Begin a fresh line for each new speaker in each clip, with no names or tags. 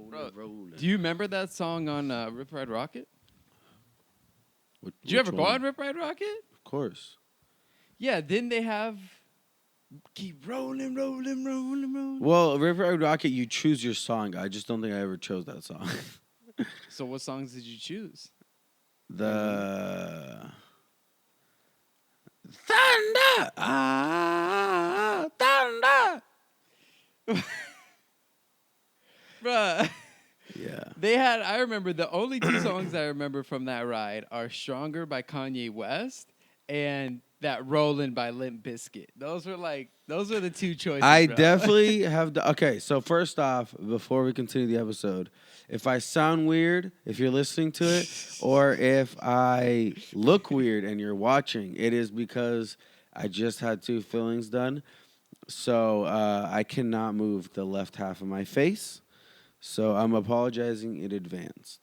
Bro,
rolling.
do you remember that song on Rip Ride Rocket? Did you
Which
ever go
one?
on Rip Ride Rocket?
Of course.
Yeah, didn't they have keep rolling, rolling, rolling, rolling?
Well, River Ride Rocket, you choose your song. I just don't think I ever chose that song.
So what songs did you choose?
The Thunder, Thunder.
Bruh.
Yeah.
I remember the only two songs I remember from that ride are Stronger by Kanye West and that Rollin' by Limp Bizkit. Those were the two choices.
I
bro.
definitely have the. Okay, so first off, before we continue the episode, if I sound weird, if you're listening to it, or if I look weird and you're watching, it is because I just had two fillings done. So I cannot move the left half of my face. So I'm apologizing in advance.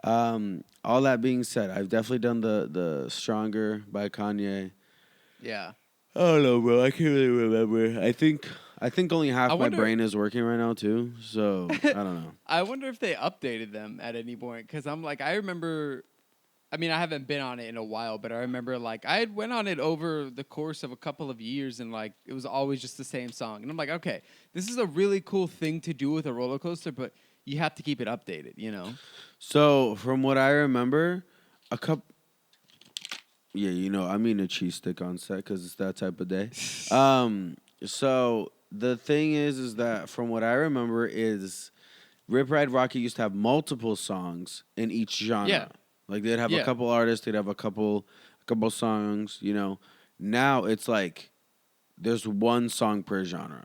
All that being said, I've definitely done the Stronger by Kanye.
Yeah.
I don't know, bro. I can't really remember. I think only half
I
my
wonder-
brain is working right now too. So I don't know.
I wonder if they updated them at any point because I remember. I mean, I haven't been on it in a while, but I remember I went on it over the course of a couple of years, and it was always just the same song. And I'm like, okay, this is a really cool thing to do with a roller coaster, but you have to keep it updated, you know?
So from what I remember, a couple. Yeah, I'm eating a cheese stick on set because it's that type of day. So the thing is that from what I remember is Rip Ride Rocket used to have multiple songs in each genre.
Yeah.
Like they'd have a couple artists, they'd have a couple songs, Now it's like there's one song per genre.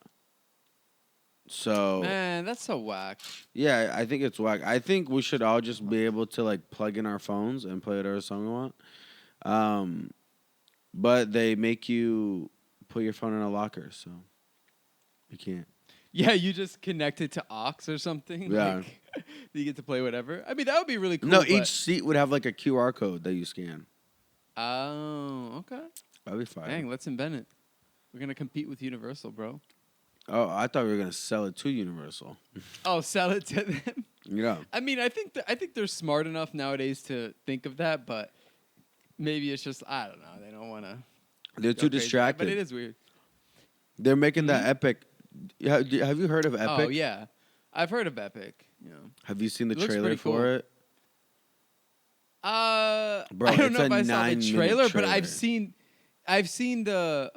So
Man, that's so whack.
yeah, I think it's whack. I think we should all just be able to plug in our phones and play whatever song we want. But they make you put your phone in a locker, so you can't.
Yeah, you just connect it to aux or something.
Yeah.
You get to play whatever. I mean, that would be really cool.
No, each seat would have a QR code that you scan.
Oh, okay.
That'd be fine.
Dang, let's invent it. We're gonna compete with Universal, bro.
Oh, I thought we were gonna sell it to Universal.
Oh, sell it to them.
Yeah.
I mean, I think they're smart enough nowadays to think of that, but maybe it's just I don't know. They don't want to.
They're too distracted.
But it is weird.
They're making that Epic. Have you heard of Epic?
Oh yeah, I've heard of Epic. Yeah.
Have you seen the
It looks
trailer
pretty
for
cool.
it?
I
Bro,
don't
it's
know if
a
I saw the
9-minute
trailer, but
trailer.
I've seen the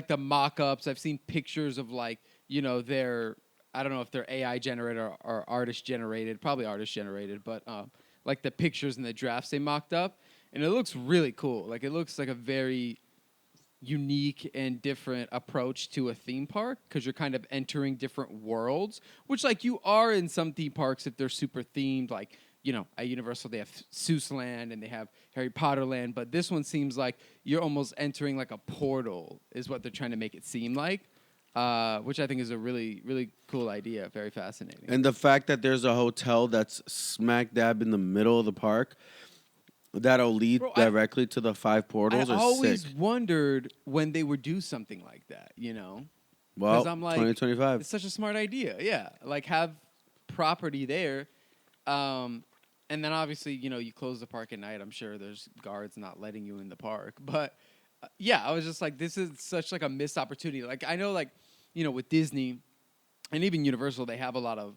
the mock-ups. I've seen pictures of their I don't know if they're AI generated or artist generated, probably artist generated, but the pictures and the drafts they mocked up, and it looks really cool. Like it looks like a very unique and different approach to a theme park because you're kind of entering different worlds, which you are in some theme parks if they're super themed, at Universal they have Seuss Land and they have Harry Potter Land, but this one seems like you're almost entering a portal is what they're trying to make it seem like, which I think is a really, really cool idea, very fascinating.
And the fact that there's a hotel that's smack dab in the middle of the park that'll lead directly to the 5 portals
I
are
always
sick.
wondered when they would do something like that,
Well,
I'm
2025.
It's such a smart idea. Yeah, have property there, and then obviously you close the park at night. I'm sure there's guards not letting you in the park, but yeah, I was just this is such a missed opportunity. I know with Disney and even Universal, they have a lot of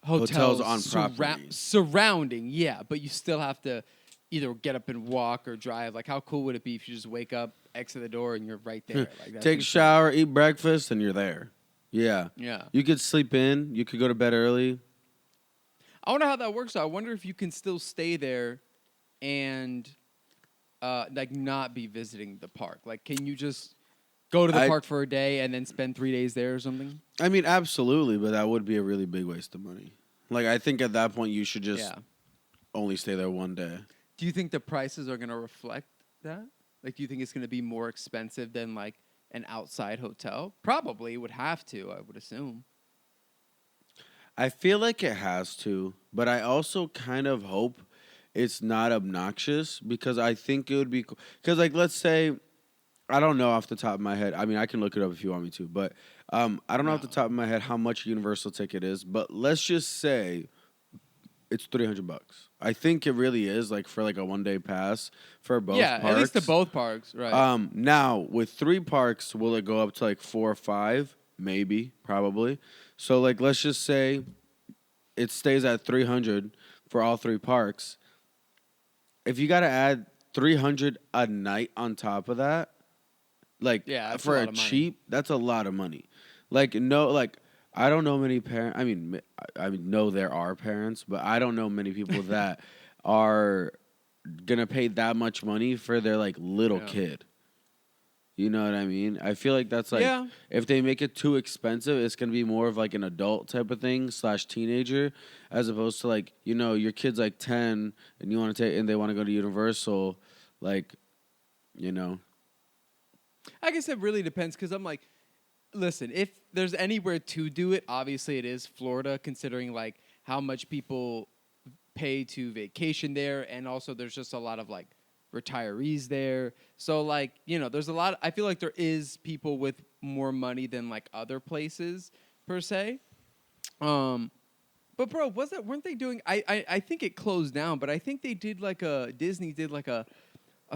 hotels
on property
surrounding. Yeah, but you still have to either get up and walk or drive. How cool would it be if you just wake up, exit the door, and you're right there?
Take a shower, eat breakfast, and you're there. Yeah.
Yeah.
You could sleep in. You could go to bed early.
I wonder how that works. I wonder if you can still stay there and not be visiting the park. Can you just go to the park for a day and then spend 3 days there or something?
I mean, absolutely, but that would be a really big waste of money. I think at that point you should just only stay there one day.
Do you think the prices are going to reflect that? Do you think it's going to be more expensive than an outside hotel? Probably would have to, I would assume.
I feel like it has to, but I also kind of hope it's not obnoxious because I think it would be cool. Because let's say, I don't know off the top of my head. I mean, I can look it up if you want me to, but I don't know off
No.
the top of my head how much a Universal ticket is, but let's just say it's $300. I think it really is like for like a 1 day pass for both
Yeah, at least to
parks.
both parks, right?
Now with 3 parks, will it go up to like 4 or 5? Maybe, probably. So like, let's just say it stays at 300 for all 3 parks. If you got to add 300 a night on top of that, like
Yeah, that's a
for
lot
a
of money.
cheap, that's a lot of money. Like no, like I don't know many parents. I mean, I mean, know there are parents, but I don't know many people that are gonna pay that much money for their like little
Yeah.
kid. You know what I mean? I feel like that's like
Yeah.
if they make it too expensive, it's gonna be more of like an adult type of thing / teenager, as opposed to like your kid's like 10 and you want to take and they want to go to Universal, like you know.
I guess it really depends because I'm like, listen, if there's anywhere to do it, obviously it is Florida, considering like how much people pay to vacation there, and also there's just a lot of like retirees there. So like, there's a lot. I feel like there is people with more money than like other places per se. Um, but bro, weren't they doing? I think it closed down, but I think they did like Disney did like a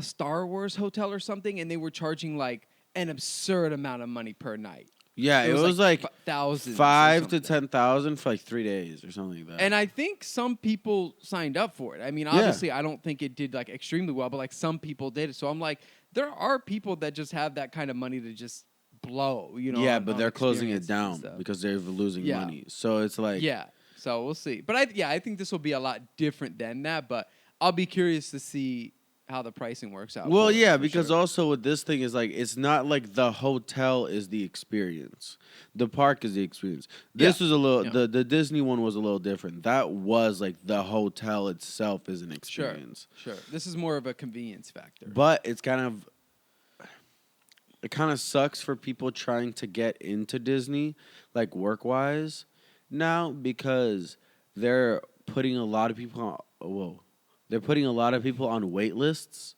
Star Wars hotel or something, and they were charging like an absurd amount of money per night.
Yeah,
It
it
was
was
like
like
thousands or
5 to 10,000 for like 3 days or something like that.
And I think some people signed up for it. I mean,
Yeah.
obviously, I don't think it did like extremely well, but like some people did it. So I'm like, there are people that just have that kind of money to just blow,
Yeah,
on,
but
on
they're closing it
experiences and
down
stuff.
because they're losing
Yeah.
money. So it's like,
Yeah. So we'll see. But I think this will be a lot different than that. But I'll be curious to see how the pricing works out.
well,
for it,
yeah,
for
because
sure.
also with this thing is like it's not like the hotel is the experience. The park is the experience. This
Yeah.
was a little
Yeah.
the Disney one was a little different. That was like the hotel itself is an
Sure.
experience.
Sure. This is more of a convenience factor.
But it kind of sucks for people trying to get into Disney like work-wise now because they're putting a lot of people on they're putting a lot of people on wait lists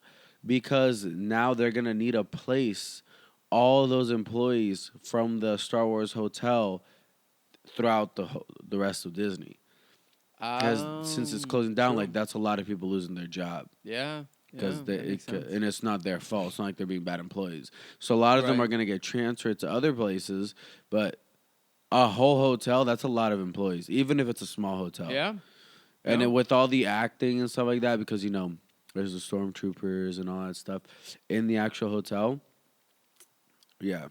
because now they're going to need to place all those employees from the Star Wars hotel throughout the rest of Disney. Because since it's closing down,
True.
like that's a lot of people losing their job
Yeah.
because
that makes sense.
and it's not their fault. It's not like they're being bad employees. So a lot of them
Right.
are going to get transferred to other places, but a whole hotel, that's a lot of employees, even if it's a small hotel.
Yeah.
And
Yeah.
then with all the acting and stuff like that, because there's the stormtroopers and all that stuff in the actual hotel. Yeah.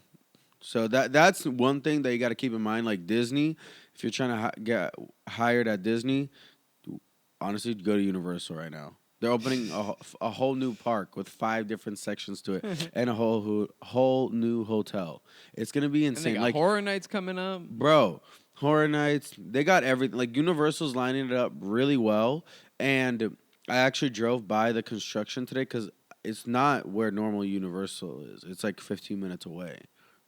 So that's one thing that you got to keep in mind. Like Disney, if you're trying to get hired at Disney, honestly, go to Universal right now. They're opening a whole new park with 5 different sections to it and a whole new hotel. It's gonna be
And they
insane.
got
Like,
Horror Nights coming up.
bro, Horror Nights, they got everything. Like Universal's lining it up really well. And I actually drove by the construction today because it's not where normal Universal is. It's like 15 minutes away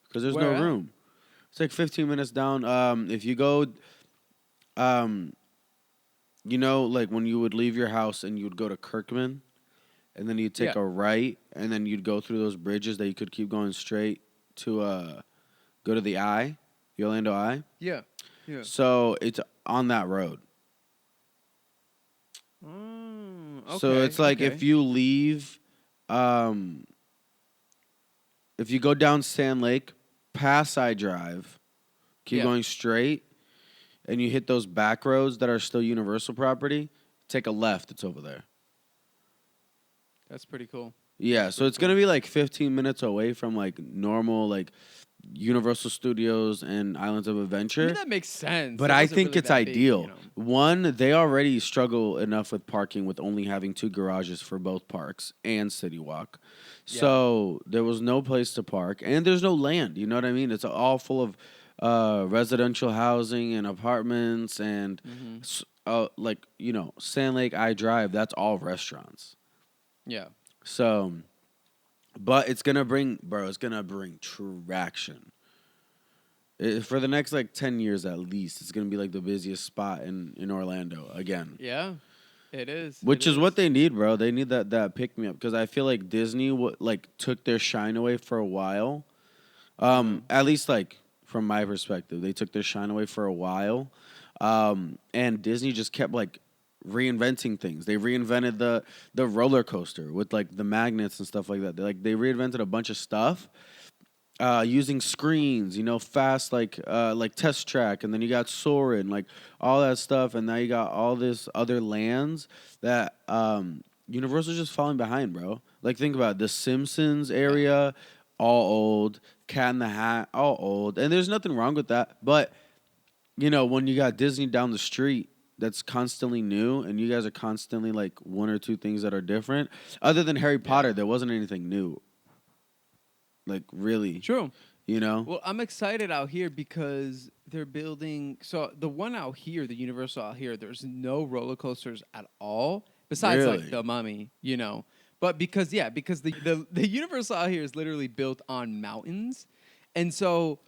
because there's no
Where at?
room. It's like 15 minutes down. If you go, like when you would leave your house and you would go to Kirkman, and then you'd take
Yeah.
a right, and then you'd go through those bridges that you could keep going straight to go to the Orlando Eye.
Yeah. Yeah.
So it's on that road.
Okay.
So it's like
okay.
if you leave, if you go down Sand Lake, past I Drive, keep
Yeah.
going straight, and you hit those back roads that are still Universal property, take a left. It's over there.
That's pretty cool.
Yeah, so it's gonna be like 15 minutes away from like normal like Universal Studios and Islands of
I
Adventure.
mean, that makes sense.
But
It
I
wasn't
think
really
it's
that big,
ideal. One, they already struggle enough with parking with only having 2 garages for both parks and City Walk.
Yeah.
So there was no place to park, and there's no land. You know what I mean? It's all full of residential housing and apartments, and Sand Lake I Drive. That's all restaurants.
Yeah.
So, but it's gonna bring traction. For the next like 10 years at least, it's gonna be like the busiest spot in Orlando again.
Yeah. It is.
Which
It
is what they need, bro. They need that pick me up because I feel like Disney took their shine away for a while. At least like from my perspective. They took their shine away for a while, and Disney just kept like reinventing things. They reinvented the roller coaster with like the magnets and stuff like that. They reinvented a bunch of stuff using screens, fast like test track, and then you got Soarin', like all that stuff, and now you got all this other lands that Universal's just falling behind, bro. Like think about it, the Simpsons
Yeah.
area, all old, Cat in the Hat, all old, and there's nothing wrong with that, but when you got Disney down the street. That's constantly new, and you guys are constantly like one or two things that are different. Other than Harry Potter,
Yeah.
there wasn't anything new. Like really,
True.
you know?
Well, I'm excited out here because they're building. So the one out here, the Universal out here, there's no roller coasters at all besides like
Really?
the Mummy. But because the Universal out here is literally built on mountains, and so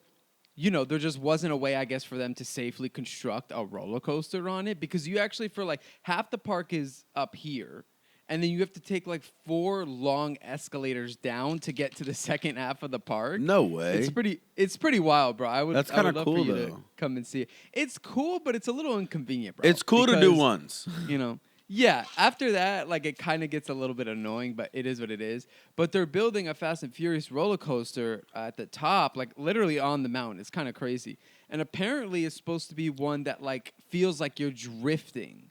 there just wasn't a way, I guess, for them to safely construct a roller coaster on it because you actually for like half the park is up here. And then you have to take like 4 long escalators down to get to the second half of the park.
No way.
It's pretty wild, bro.
That's
I
kinda
would love
cool,
for you
though.
to come and see it. It's cool, but it's a little inconvenient, bro.
It's cool to do
because,
once.
Yeah, after that, like it kind of gets a little bit annoying, but it is what it is. But they're building a Fast and Furious roller coaster at the top, like literally on the mountain. It's kind of crazy. And apparently it's supposed to be one that like feels like you're drifting.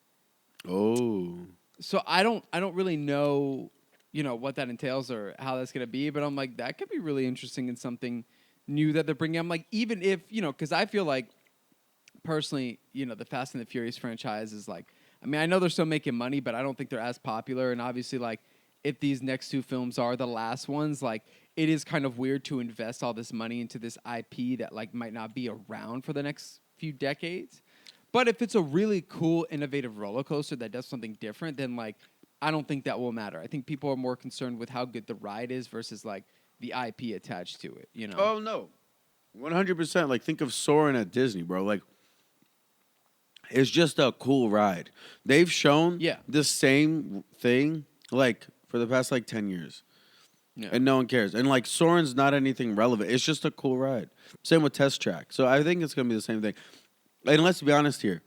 Oh.
So I don't really know, what that entails or how that's gonna be. But I'm like, that could be really interesting and something new that they're bringing. I'm like, even if because I feel like personally, the Fast and the Furious franchise is like, I mean, I know they're still making money, but I don't think they're as popular. And obviously, like, if these next 2 films are the last ones, like, it is kind of weird to invest all this money into this IP that like might not be around for the next few decades. But if it's a really cool, innovative roller coaster that does something different, then like I don't think that will matter. I think people are more concerned with how good the ride is versus like the IP attached to it.
Oh no. 100%. Like think of Soarin' at Disney, bro. Like it's just a cool ride. They've shown
Yeah.
the same thing like for the past like 10 years.
Yeah.
And no one cares. And like Soarin's not anything relevant. It's just a cool ride. Same with Test Track. So I think it's gonna be the same thing. And let's be honest here.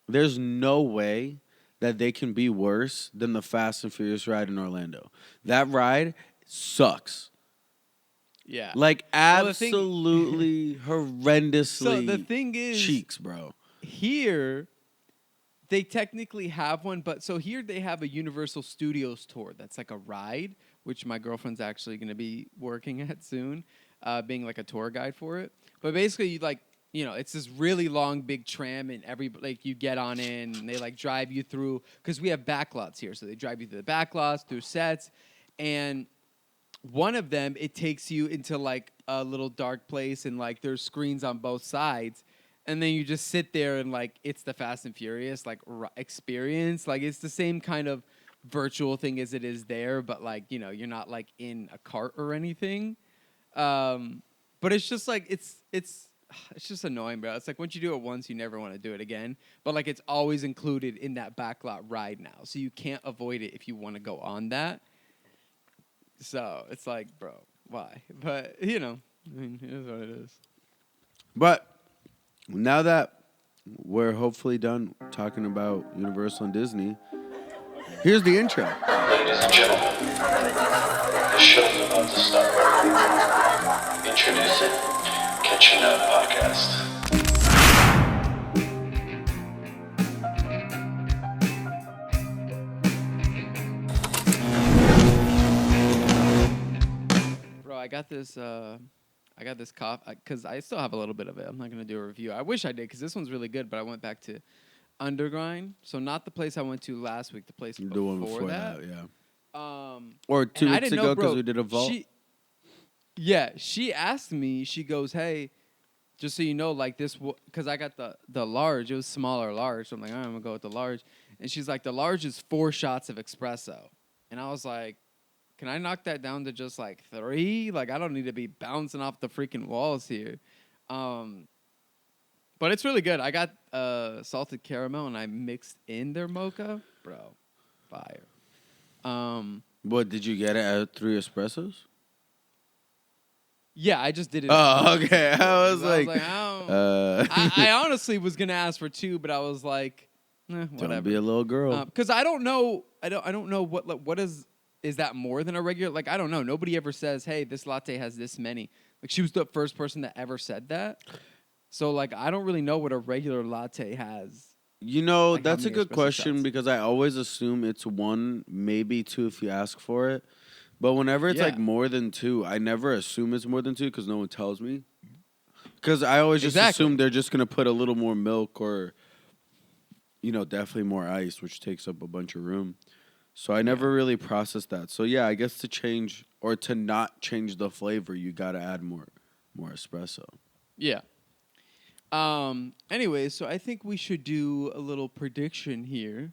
There's no way that they can be worse than the Fast and Furious ride in Orlando. That ride sucks.
Yeah.
Like
Well, the thing-
absolutely horrendously
So the thing is,
cheeks, bro.
here they technically have one, but so here they have a Universal Studios tour that's like a ride, which my girlfriend's actually going to be working at soon, being like a tour guide for it. But basically, it's this really long, big tram, and you get on in, and they like drive you through because we have backlots here, so they drive you through the backlots, through sets, and one of them it takes you into like a little dark place, and like there's screens on both sides. And then you just sit there and like it's the Fast and Furious like experience. Like it's the same kind of virtual thing as it is there, but like you're not like in a cart or anything. But it's just like it's just annoying, bro. It's like once you do it once, you never want to do it again. But like it's always included in that backlot ride now, so you can't avoid it if you want to go on that. So it's like, bro, why? But I mean, it is what it is.
But now that we're hopefully done talking about Universal and Disney, here's the intro.
Ladies and gentlemen, the show's about to start. Introducing Catchin Podcast.
Bro, I got this cough because I still have a little bit of it. I'm not gonna do a review. I wish I did because this one's really good. But I went back to Undergrind, so not the place I went to last week. The place
The one
before
that,
that.
yeah. Or 2
I
weeks
didn't
ago
know,
because
bro.
we did a vault.
She asked me. She goes, "Hey, just so you know, like this, because I got the large. It was smaller large. So I'm like, all right, I'm gonna go with the large." And she's like, "The large is 4 shots of espresso," and I was like, "Can I knock that down to just like 3? Like I don't need to be bouncing off the freaking walls here." But it's really good. I got salted caramel and I mixed in their mocha, bro. Fire.
What, did you get it at 3 espressos?
Yeah, I just did it.
Oh, okay. I was like,
I honestly was gonna ask for 2, but I was like, whatever.
don't be a little girl.
Because I don't know. I don't know what is that more than a regular? Like I don't know. Nobody ever says, "Hey, this latte has this many." Like she was the first person that ever said that. So like I don't really know what a regular latte has.
You know,
Like, how
that's a
many
good
espresso
question
shots?
because I always assume it's 1, maybe 2 if you ask for it. But whenever it's like
Yeah.
more than 2, I never assume it's more than 2 because no one tells me. Because I always just
Exactly.
assume they're just gonna put a little more milk or, definitely more ice, which takes up a bunch of room. So I never
Yeah.
really processed that. So yeah, I guess to change or to not change the flavor, you gotta add more espresso.
Yeah. Anyway, so I think we should do a little prediction here,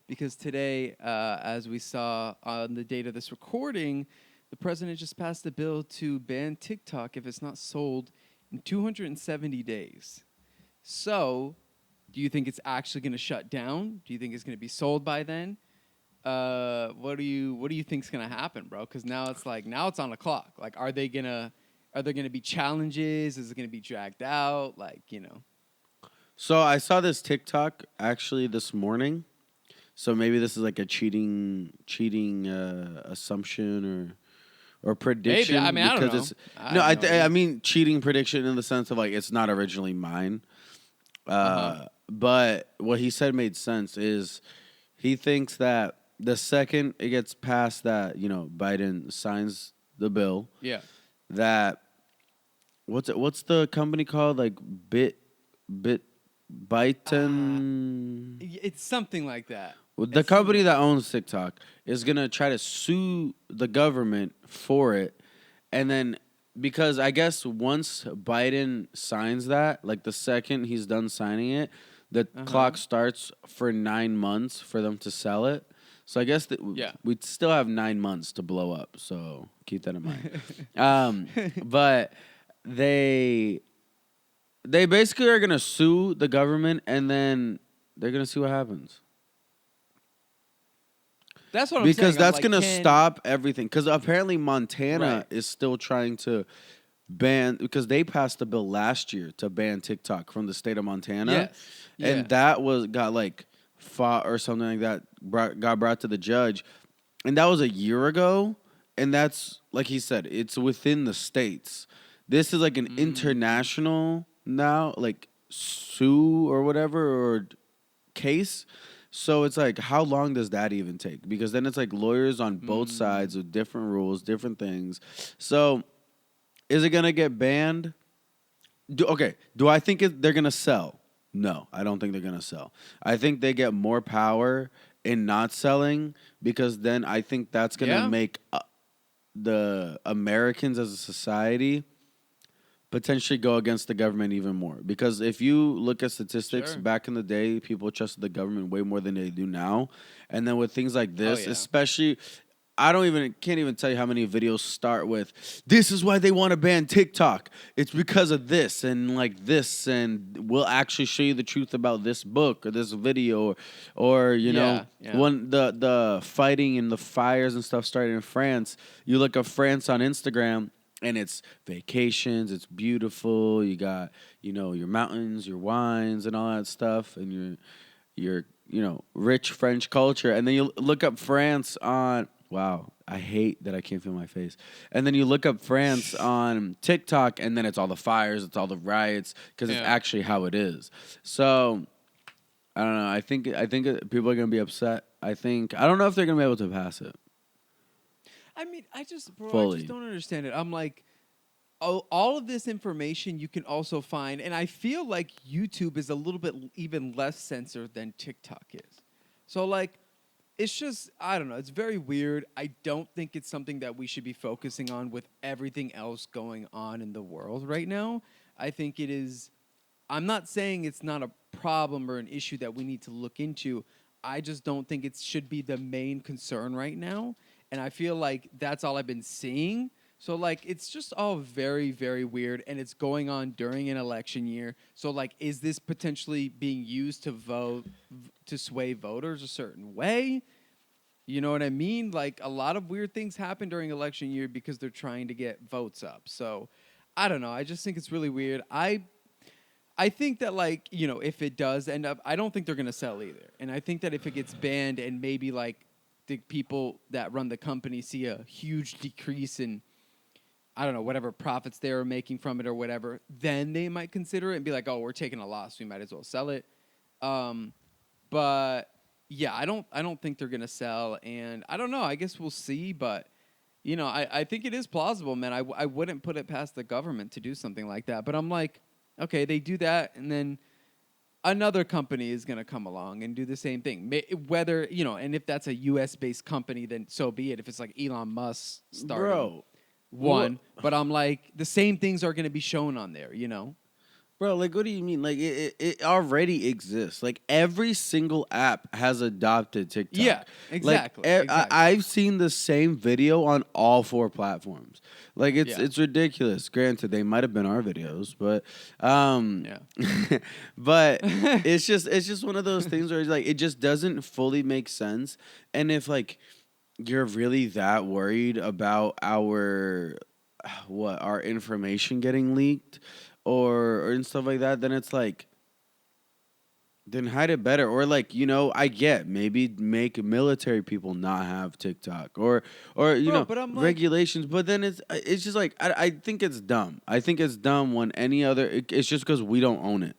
because today, as we saw on the date of this recording, the president just passed a bill to ban TikTok if it's not sold in 270 days. So, do you think it's actually going to shut down? Do you think it's going to be sold by then? What do you think's going to happen, bro? Because now it's on the clock. Like, are there gonna be challenges? Is it gonna be dragged out?
So I saw this TikTok actually this morning. So maybe this is like a cheating assumption or
Maybe. I
prediction
mean, I don't
because
know.
it's
I
no
have no
I
idea.
mean cheating prediction in the sense of like it's not originally mine.
Uh huh.
But what he said made sense is he thinks that the second it gets past that Biden signs the bill
Yeah.
that what's the company called like bit Byton.
It's something like that.
The
It's something
company
like
that
that.
owns TikTok is gonna try to sue the government for it, and then because I guess once Biden signs that, like the second he's done signing it, the
Uh huh.
clock starts for 9 months for them to sell it. So I guess that
Yeah.
we'd still have 9 months to blow up. So keep that in mind. But they they basically are gonna sue the government, and then they're gonna see what happens.
That's what I'm
Because
saying. I'm
that's
like,
gonna
can
stop everything. Because apparently Montana
right?
is still trying to ban because they passed a bill last year to ban TikTok from the state of Montana,
Yes.
and
Yeah.
that got like fought or something like that. Got brought to the judge, and that was a year ago. And that's like he said, it's within the states. This is like an
Mm,
international now, like sue or whatever or case. So it's like, how long does that even take? Because then it's like lawyers on both
mm.
sides with different rules, different things. So is it gonna get banned? Do I think they're gonna sell? No, I don't think they're gonna sell. I think they get more power in not selling because then I think that's gonna
Yeah.
make the Americans as a society potentially go against the government even more. Because if you look at statistics,
Sure.
back in the day, people trusted the government way more than they do now. And then with things like
Oh
this,
yeah.
especially, can't even tell you how many videos start with, this is why they want to ban TikTok. It's because of this and like this, and we'll actually show you the truth about this book or this video, or
Yeah. Yeah.
when the fighting and the fires and stuff started in France, you look up France on Instagram and it's vacations, it's beautiful. You got, your mountains, your wines and all that stuff and your rich French culture. And then you look up France on wow, I hate that I can't feel my face. And then you look up France on TikTok and then it's all the fires, it's all the riots because it's
Yeah.
actually how it is. So, I don't know. I think people are going to be upset. I don't know if they're going to be able to pass it
I mean, I just
fully.
don't understand it. I'm like, oh, all of this information you can also find, and I feel like YouTube is a little bit even less censored than TikTok is. So like, it's just I don't know. It's very weird. I don't think it's something that we should be focusing on with everything else going on in the world right now. I think it is. I'm not saying it's not a problem or an issue that we need to look into. I just don't think it should be the main concern right now. And I feel like that's all I've been seeing. So like it's just all very very weird and it's going on during an election year. So like is this potentially being used to to sway voters a certain way? You know what I mean? Like a lot of weird things happen during election year because they're trying to get votes up. So I don't know. I just think it's really weird. I think that like, if it does end up, I don't think they're gonna sell either. And I think that if it gets banned and maybe like the people that run the company see a huge decrease in, I don't know, whatever profits they were making from it or whatever, then they might consider it and be like, oh, we're taking a loss, we might as well sell it. But yeah, I don't think they're gonna sell, and I don't know. I guess we'll see, but I think it is plausible, man. I wouldn't put it past the government to do something like that. But I'm like, okay, they do that, and then another company is gonna come along and do the same thing. Whether and if that's a U.S. based company, then so be it. If it's like Elon Musk starting
Bro,
one, but I'm like, the same things are gonna be shown on there.
Bro, like, what do you mean? Like, it already exists. Like, every single app has adopted TikTok.
Yeah, exactly.
Like,
exactly.
I've seen the same video on all 4 platforms. Like, it's
Yeah.
it's ridiculous. Granted, they might have been our videos, but
Yeah.
but it's just one of those things where it's like it just doesn't fully make sense. And if like you're really that worried about our information getting leaked or and stuff like that, then it's like, then hide it better. Or like, I get maybe make military people not have TikTok or
Bro, but I'm like,
regulations, but then it's just like I think it's dumb. I think it's dumb when any other it's just because we don't own it.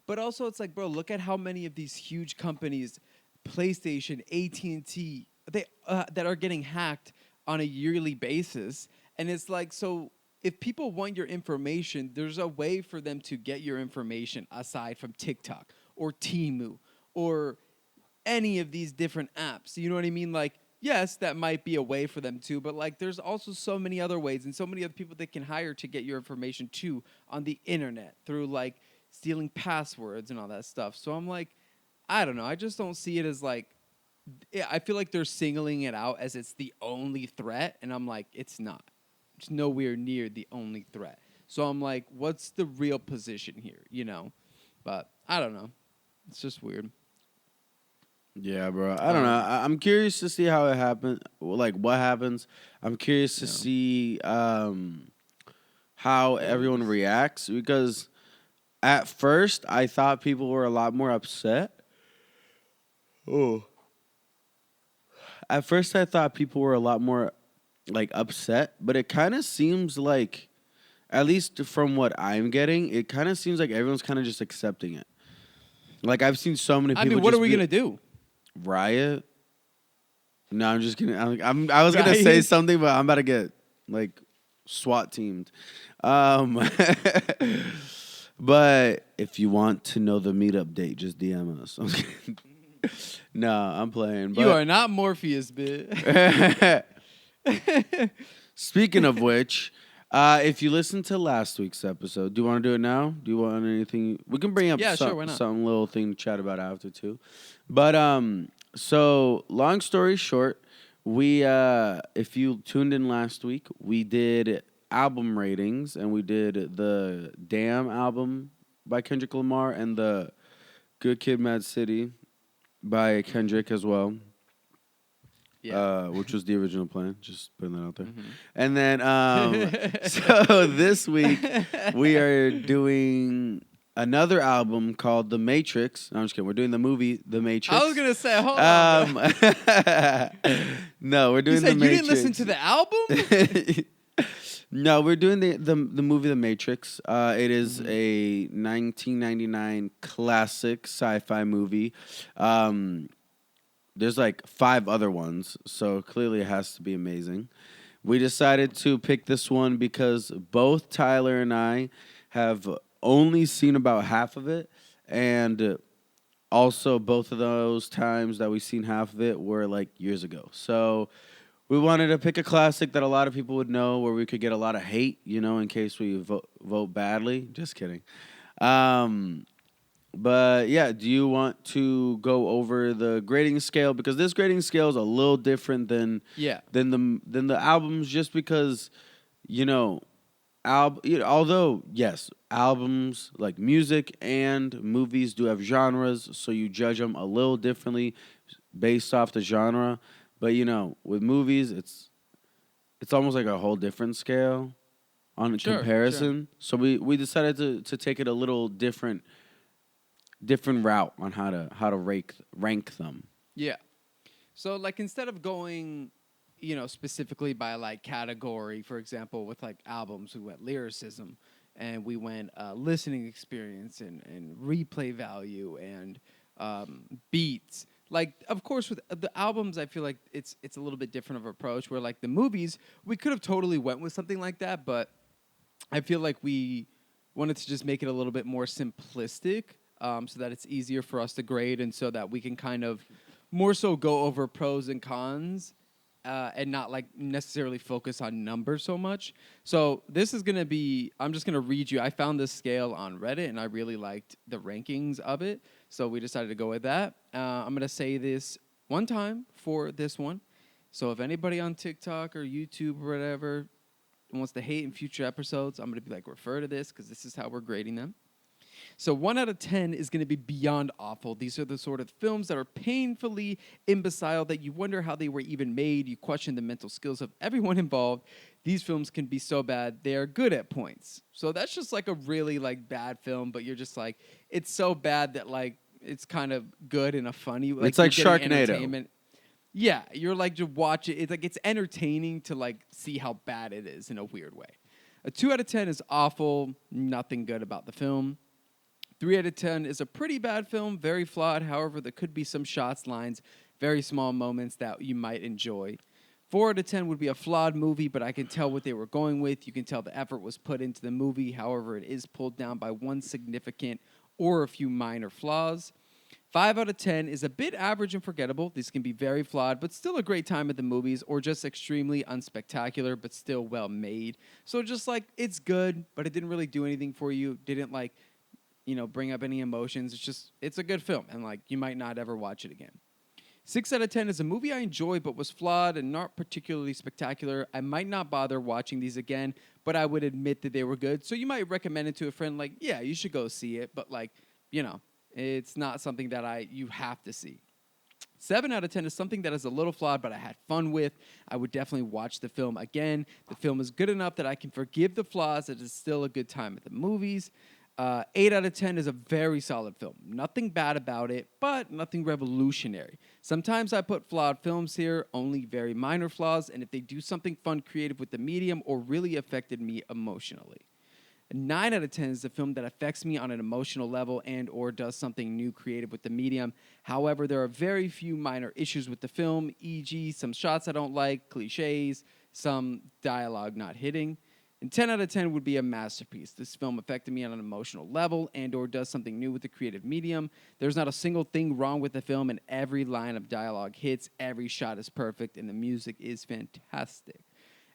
but also it's like, bro, look at how many of these huge companies, PlayStation, AT&T, they that are getting hacked on a yearly basis, and it's like, so if people want your information, there's a way for them to get your information aside from TikTok or Temu or any of these different apps. You know what I mean? Like, yes, that might be a way for them to, but like, there's also so many other ways and so many other people they can hire to get your information too on the internet through like stealing passwords and all that stuff. So I'm like, I don't know. I just don't see it as like, I feel like they're singling it out as it's the only threat, and I'm like, it's not. It's nowhere near the only threat. So I'm like, what's the real position here? But I don't know. It's just weird.
Yeah, bro. I don't know. I'm curious to see how it happens. Like, what happens. I'm curious to see how everyone reacts, because at first I thought people were a lot more upset. Oh. At first I thought people were a lot more like upset, but it kind of seems like, at least from what I'm getting, it kind of seems like everyone's kind of just accepting it. Like, I've seen so many people.
I mean, what are we gonna do?
Riot? No, I'm just kidding. I was gonna say something, but I'm about to get like SWAT teamed. But if you want to know the meetup date, just DM us. No, I'm playing. But
You are not Morpheus, bitch.
Speaking of which, if you listened to last week's episode, do you want to do it now? Do you want anything? We can bring up
Sure, why not?
some little thing to chat about after too. But so long story short, we if you tuned in last week, we did album ratings, and we did the Damn album by Kendrick Lamar and the Good Kid, Mad City by Kendrick as well.
Yeah.
Which was the original plan. Just putting that out there.
Mhm.
And then, so this week we are doing another album called The Matrix. No, I'm just kidding. We're doing the movie The Matrix.
I was gonna say, hold on. Bro.
No, we're doing
You said
The
you
Matrix.
didn't listen to the album?
No, we're doing the movie The Matrix. It is a 1999 classic sci-fi movie. There's like 5 other ones, so clearly it has to be amazing. We decided to pick this one because both Tyler and I have only seen about half of it, and also both of those times that we've seen half of it were like years ago. So we wanted to pick a classic that a lot of people would know, where we could get a lot of hate, in case we vote badly. Just kidding. But yeah, do you want to go over the grading scale? Because this grading scale is a little different than the albums, just because, although yes, albums like music and movies do have genres, so you judge them a little differently based off the genre. But with movies, it's almost like a whole different scale on a
Sure, sure.
comparison. So we decided to take it a little different route on how to rank them.
Yeah. So like instead of going, specifically by like category, for example, with like albums, we went lyricism and we went listening experience and replay value and beats. Like of course with the albums, I feel like it's a little bit different of approach. Where like the movies, we could have totally went with something like that, but I feel like we wanted to just make it a little bit more simplistic, so that it's easier for us to grade, and so that we can kind of more so go over pros and cons, and not like necessarily focus on numbers so much. So this is gonna be. I'm just gonna read you. I found this scale on Reddit, and I really liked the rankings of it, so we decided to go with that. I'm gonna say this one time for this one. So if anybody on TikTok or YouTube or whatever wants to hate in future episodes, I'm going to be like, refer to this because this is how we're grading them. So 1 out of 10 is going to be beyond awful. These are the sort of films that are painfully imbecile that you wonder how they were even made. You question the mental skills of everyone involved. These films can be so bad, they are good at points. So that's just like a really like bad film, but you're just like, it's so bad that like it's kind of good in a funny way.
It's like
you're getting
Sharknado.
entertainment. Yeah, you're like to watch it. It's like it's entertaining to like see how bad it is in a weird way. A 2 out of 10 is awful, nothing good about the film. 3 out of 10 is a pretty bad film, very flawed. However, there could be some shots, lines, very small moments that you might enjoy. 4 out of 10 would be a flawed movie, but I can tell what they were going with. You can tell the effort was put into the movie. However, it is pulled down by one significant or a few minor flaws. 5 out of 10 is a bit average and forgettable. These can be very flawed, but still a great time at the movies, or just extremely unspectacular, but still well made. So just like, it's good, but it didn't really do anything for you. Didn't like, bring up any emotions. It's a good film, and like, you might not ever watch it again. 6 out of 10 is a movie I enjoyed, but was flawed and not particularly spectacular. I might not bother watching these again, but I would admit that they were good. So you might recommend it to a friend, like, yeah, you should go see it, but like, it's not something that you have to see. 7 out of 10 is something that is a little flawed, but I had fun with. I would definitely watch the film again. The film is good enough that I can forgive the flaws. It is still a good time at the movies. 8 out of 10 is a very solid film. Nothing bad about it, but nothing revolutionary. Sometimes I put flawed films here, only very minor flaws, and if they do something fun, creative with the medium, or really affected me emotionally. A 9 out of 10 is a film that affects me on an emotional level and or does something new creative with the medium. However, there are very few minor issues with the film, e.g. some shots I don't like, cliches, some dialogue not hitting. And 10 out of 10 would be a masterpiece. This film affected me on an emotional level and or does something new with the creative medium. There's not a single thing wrong with the film, and every line of dialogue hits, every shot is perfect, and the music is fantastic.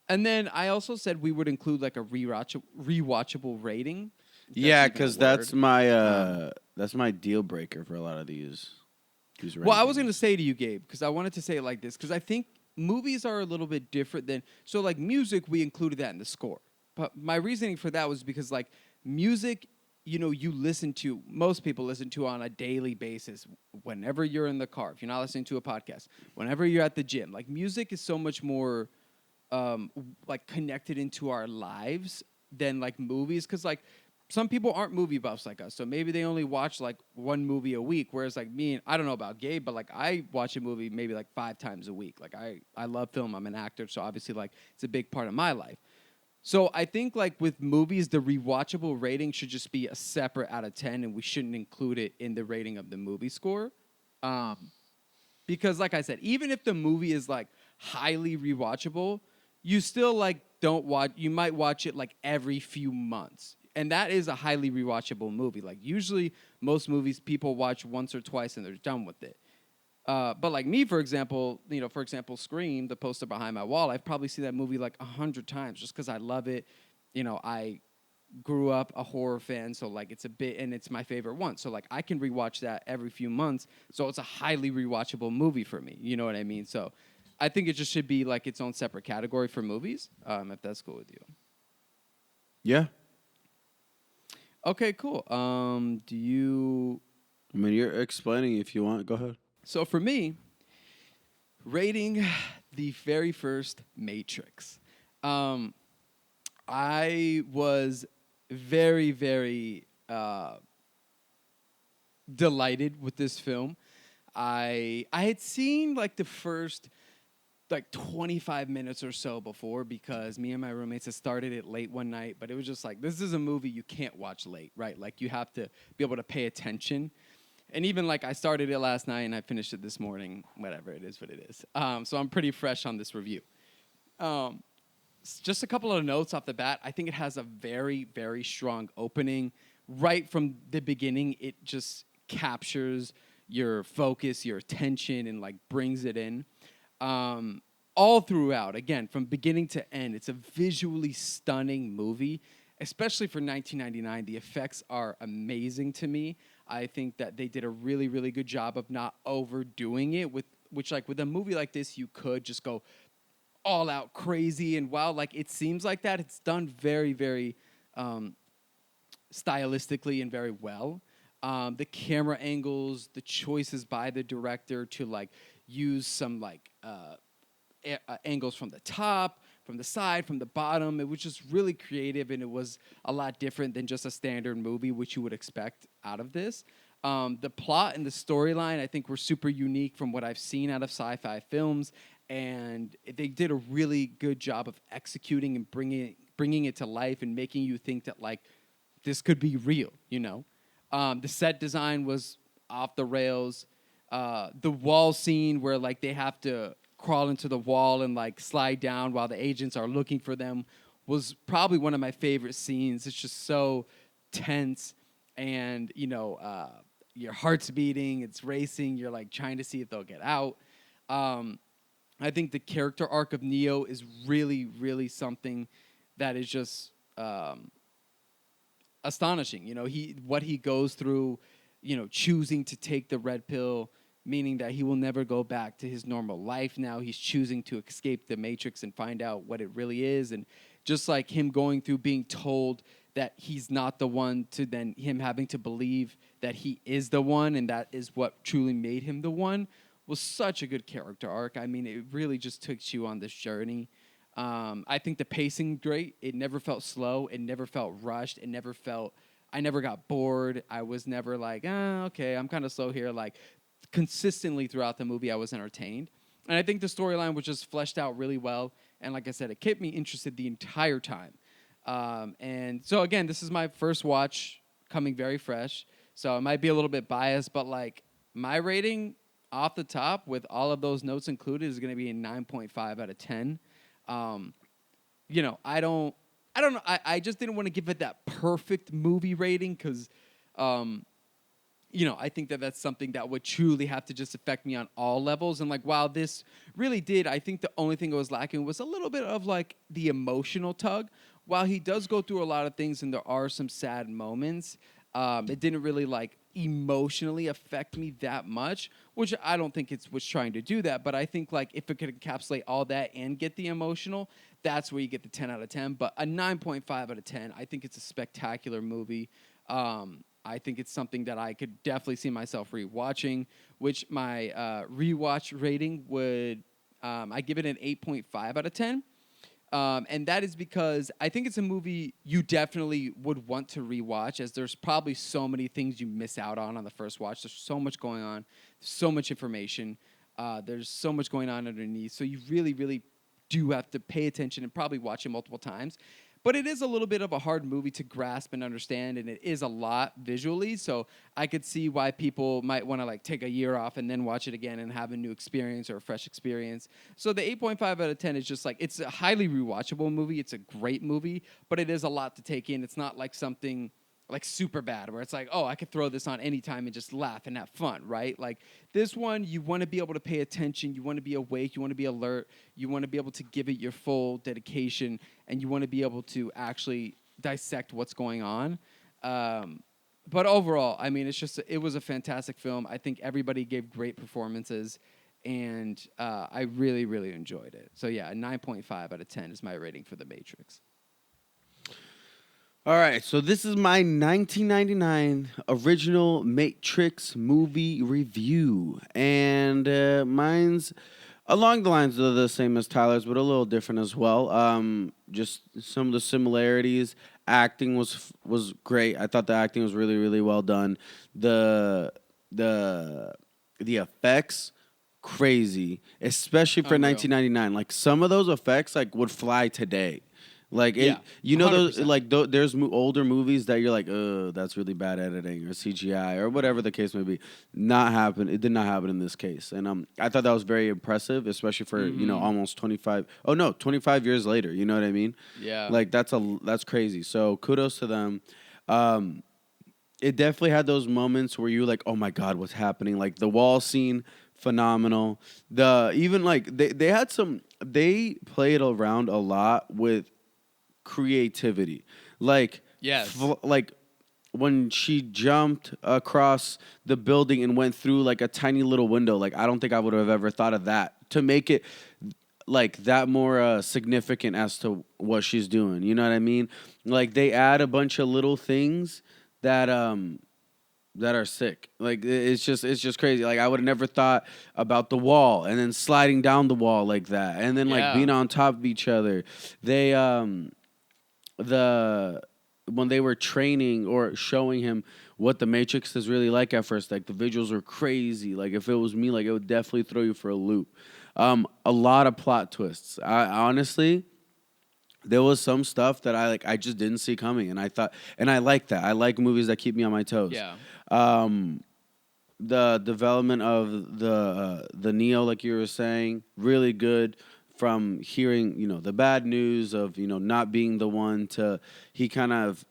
And then I also said we would include like a rewatchable rating.
Yeah, because that's my deal breaker for a lot of these.
Well, I was going to say to you, Gabe, because I wanted to say it like this, because I think movies are a little bit different than, so like music, we included that in the score. But my reasoning for that was because like music, most people listen to on a daily basis whenever you're in the car. If you're not listening to a podcast, whenever you're at the gym, like music is so much more like connected into our lives than like movies, because like some people aren't movie buffs like us, so maybe they only watch like one movie a week, whereas like me, and I don't know about Gabe, but like I watch a movie maybe like 5 times a week. Like I love film, I'm an actor, so obviously like it's a big part of my life. So I think like with movies, the rewatchable rating should just be a separate out of 10, and we shouldn't include it in the rating of the movie score. Because like I said, even if the movie is like highly rewatchable, you still like you might watch it like every few months. And that is a highly rewatchable movie. Like usually most movies people watch once or twice and they're done with it. But like me, for example, Scream, the poster behind my wall, I've probably seen that movie like 100 times just because I love it. I grew up a horror fan, so like it's my favorite one. So like I can rewatch that every few months. So it's a highly rewatchable movie for me. You know what I mean? So I think it just should be like its own separate category for movies, if that's cool with you.
Yeah.
Okay, cool.
I mean, you're explaining if you want. Go ahead.
So for me, Rating the very first Matrix. Um, I was very, very delighted with this film. I had seen like the first like 25 minutes or so before because me and my roommates had started it late one night, but it was just like this is a movie you can't watch late, right? Like you have to be able to pay attention. And even like I started it last night and I finished it this morning. Whatever, it is what it is. So I'm pretty fresh on this review. Um, just a couple of notes off the bat. I think it has a very, very strong opening. Right from the beginning, it just captures your focus, your attention, and like brings it in. All throughout, again, from beginning to end, it's a visually stunning movie, especially for 1999. The effects are amazing to me. I think that they did a really, really good job of not overdoing it with which like with a movie like this you could just go all out crazy, and while like it seems like that, it's done very, very um, stylistically and very well. The camera angles, the choices by the director to like use some like angles from the top, from the side, from the bottom. It was just really creative, and it was a lot different than just a standard movie, which you would expect out of this. The plot and the storyline, I think, were super unique from what I've seen out of sci-fi films, and they did a really good job of executing and bringing it to life and making you think that like this could be real. The set design was off the rails. The wall scene where like they have to crawl into the wall and like slide down while the agents are looking for them was probably one of my favorite scenes. It's just so tense, and your heart's beating, it's racing, you're like trying to see if they'll get out. Um, I think the character arc of Neo is really, really something that is just astonishing. What he goes through, choosing to take the red pill, meaning that he will never go back to his normal life now. He's choosing to escape the Matrix and find out what it really is. And just like him going through being told that he's not the one, to then him having to believe that he is the one and that is what truly made him the one, was such a good character arc. I mean, it really just took you on this journey. I think the pacing great. It never felt slow. It never felt rushed. I never got bored. I was never like, okay, I'm kind of slow here. Like, consistently throughout the movie, I was entertained. And I think the storyline was just fleshed out really well. And like I said, it kept me interested the entire time. And so, again, this is my first watch, coming very fresh. So it might be a little bit biased, but like my rating off the top with all of those notes included is going to be a 9.5 out of 10. Um, I don't know. I just didn't want to give it that perfect movie rating because, I think that that's something that would truly have to just affect me on all levels. And like, while this really did, I think the only thing I was lacking was a little bit of like the emotional tug. While he does go through a lot of things and there are some sad moments, it didn't really like emotionally affect me that much, which I don't think it was trying to do that. But I think like if it could encapsulate all that and get the emotional, that's where you get the 10 out of 10. But a 9.5 out of 10, I think it's a spectacular movie. I think it's something that I could definitely see myself rewatching, which my rewatch rating would, I give it an 8.5 out of 10. And that is because I think it's a movie you definitely would want to rewatch, as there's probably so many things you miss out on the first watch. There's so much going on, so much information. There's so much going on underneath. So you really, really do have to pay attention and probably watch it multiple times. But it is a little bit of a hard movie to grasp and understand, and it is a lot visually. So I could see why people might want to like take a year off and then watch it again and have a new experience or a fresh experience. So the 8.5 out of 10 is just like, it's a highly rewatchable movie. It's a great movie, but it is a lot to take in. It's not like something like super bad where it's like, oh, I could throw this on anytime and just laugh and have fun, right? Like this one, you want to be able to pay attention, you want to be awake, you want to be alert, you want to be able to give it your full dedication, and you want to be able to actually dissect what's going on. But overall, I mean, it was a fantastic film. I think everybody gave great performances, and I really, really enjoyed it. So yeah, a 9.5 out of 10 is my rating for The Matrix.
All right, so this is my 1999 original Matrix movie review, and mine's Along the lines of the same as Tyler's, but a little different as well. Just some of the similarities. Acting was great. I thought the acting was really really well done. The the the effects crazy, especially for
Unreal.
1999. Like some of those effects like would fly today. Like it,
Yeah,
you know those
100%.
like there's older movies that you're like, that's really bad editing or CGI or whatever the case may be. Not happen. It did not happen in this case, and I thought that was very impressive, especially for almost 25. Oh no, 25 years later. You know what I mean?
Yeah.
Like that's crazy. So kudos to them. Um, it definitely had those moments where you're like, oh my god, what's happening? Like the wall scene, phenomenal. The even like they had some. They played around a lot with creativity. Like
Yes.
like when she jumped across the building and went through like a tiny little window, like I don't think I would have ever thought of that to make it like that more significant as to what she's doing. You know what I mean? Like they add a bunch of little things that that are sick. Like it's just crazy. Like I would have never thought about the wall and then sliding down the wall like that and then like
Yeah.
being on top of each other. They the when they were training or showing him what the Matrix is really like at first, like the visuals were crazy. Like if it was me, like it would definitely throw you for a loop. A lot of plot twists. I honestly, there was some stuff that I just didn't see coming, and I thought, and I like that. I like movies that keep me on my toes.
Yeah.
Um, the development of the Neo, like you were saying, really good. From hearing, the bad news of not being the one to, he kind of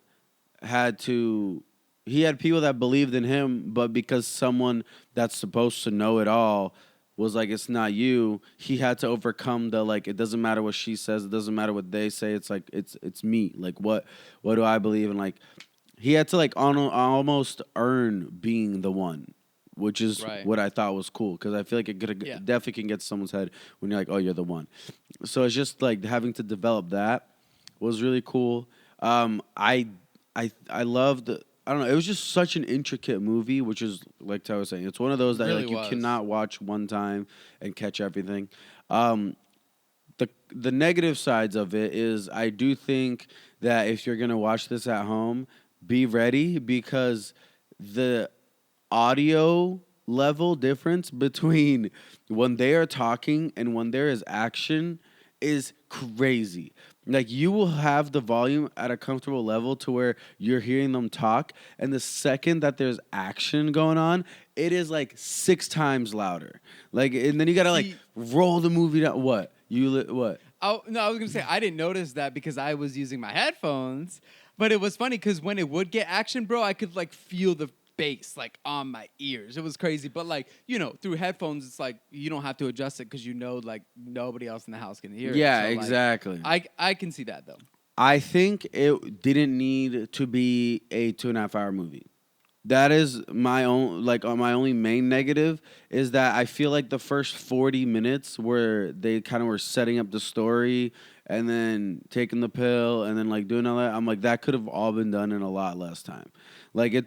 had to. He had people that believed in him, but because someone that's supposed to know it all was like, it's not you. He had to overcome the like. It doesn't matter what she says. It doesn't matter what they say. It's like it's me. Like what do I believe in? Like he had to like almost earn being the one, which is
Right.
what I thought was cool because I feel like it
Yeah.
definitely can get to someone's head when you're like, oh, you're the one. So it's just like having to develop that was really cool. I loved. I don't know. It was just such an intricate movie, which is like Ty was saying. It's one of those that
Really
like you
was.
cannot watch one time and catch everything. Um, the negative sides of it is I do think that if you're gonna watch this at home, be ready because the audio level difference between when they are talking and when there is action is crazy. Like you will have the volume at a comfortable level to where you're hearing them talk, and the second that there's action going on, it is like 6 times louder. Like, and then you gotta like
See-
roll the movie down. What what?
Oh no, I was gonna say I didn't notice that because I was using my headphones. But it was funny because when it would get action, bro, I could like feel the bass like on my ears. It was crazy. But like through headphones, it's like you don't have to adjust it because like nobody else in the house can hear it.
Yeah,
So, like,
exactly.
I can see that though.
I think it didn't need to be a 2.5 hour movie. That is my own my only main negative is that I feel like the first 40 minutes where they kind of were setting up the story and then taking the pill and then like doing all that, I'm like that could have all been done in a lot less time. Like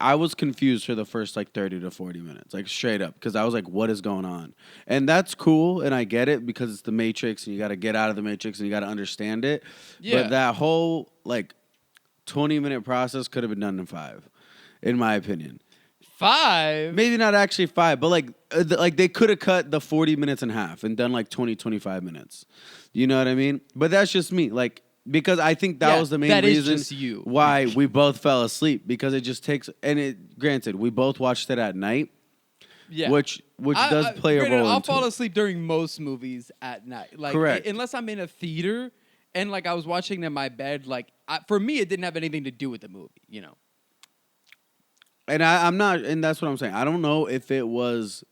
I was confused for the first like 30 to 40 minutes, like straight up, because I was like, what is going on? And that's cool and I get it because it's the Matrix and you got to get out of the Matrix and you got to understand it.
Yeah.
But that whole like 20-minute process could have been done in 5, in my opinion.
5.
Maybe not actually 5, but like they could have cut the 40 minutes in half and done like 25 minutes. You know what I mean? But that's just me. Like because I think that
Yeah,
was the main
that is
reason
just you.
why we both fell asleep because it just takes and it granted we both watched it at night,
Yeah.
which does play a
Granted,
role
I'll
into
fall
it.
asleep during most movies at night. Like
Correct.
unless I'm in a theater and like I was watching in my bed. Like for me, it didn't have anything to do with the movie.
And I'm not, and that's what I'm saying. I don't know if it was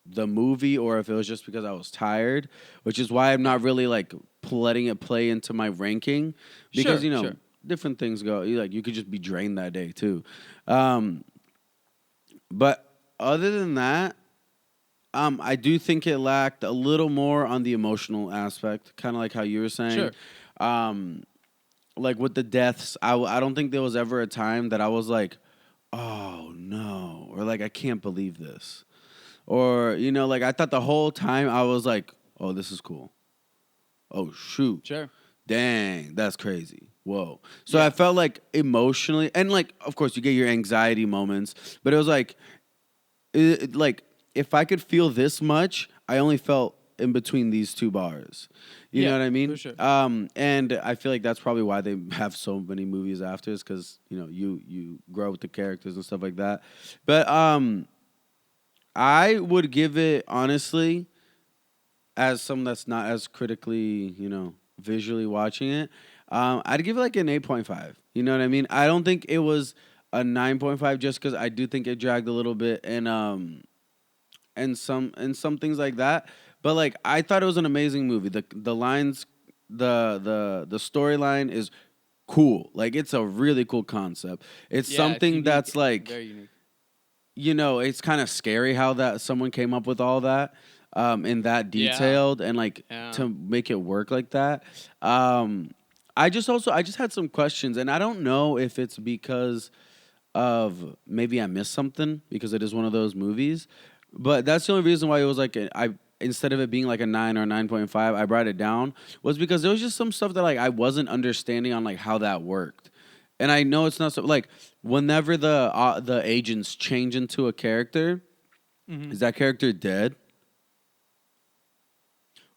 the movie or if it was just because I was tired, which is why I'm not really like letting it play into my ranking because
Sure, sure.
different things go. You could just be drained that day too. But other than that, I do think it lacked a little more on the emotional aspect, kind of like how you were saying.
Sure.
Like with the deaths, I don't think there was ever a time that I was like, oh no, or like I can't believe this, or like I thought the whole time I was like oh, this is cool. Oh, shoot.
Sure.
Dang, that's crazy. Whoa. So
Yeah.
I felt like emotionally, and like, of course, you get your anxiety moments, but it was like, like if I could feel this much, I only felt in between these two bars. You know
Yeah,
what I mean?
for sure.
And I feel like that's probably why they have so many movies after, is because you grow with the characters and stuff like that. But I would give it honestly, as someone that's not as critically, visually watching it, I'd give it like an 8.5. You know what I mean? I don't think it was a 9.5 just because I do think it dragged a little bit and some things like that. But like I thought it was an amazing movie. The lines, the storyline is cool. Like it's a really cool concept. It's
Yeah, it's
something
unique.
that's like
Very unique.
it's kind of scary how that someone came up with all that in that
Yeah.
detailed and like
Yeah.
to make it work like that. I just had some questions, and I don't know if it's because of maybe I missed something because it is one of those movies, but that's the only reason why it was like I instead of it being like a 9 or 9.5, I brought it down was because there was just some stuff that like I wasn't understanding on like how that worked. And I know it's not so like whenever the agents change into a character,
Mhm.
is that character dead?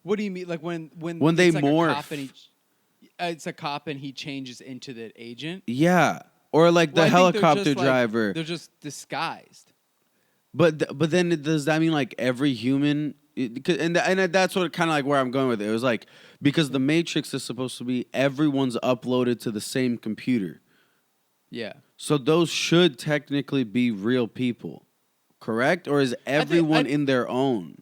What do you mean? Like when
When they
it's like
morph.
a cop and it's a cop and he changes into the agent.
Yeah, or like the
Well, I think they're
helicopter
just, like,
driver.
they're just disguised.
But then does that mean like every human? And that's what kind of like where I'm going with it. It was like because the Matrix is supposed to be everyone's uploaded to the same computer,
Yeah.
so those should technically be real people, correct? Or is everyone in their own?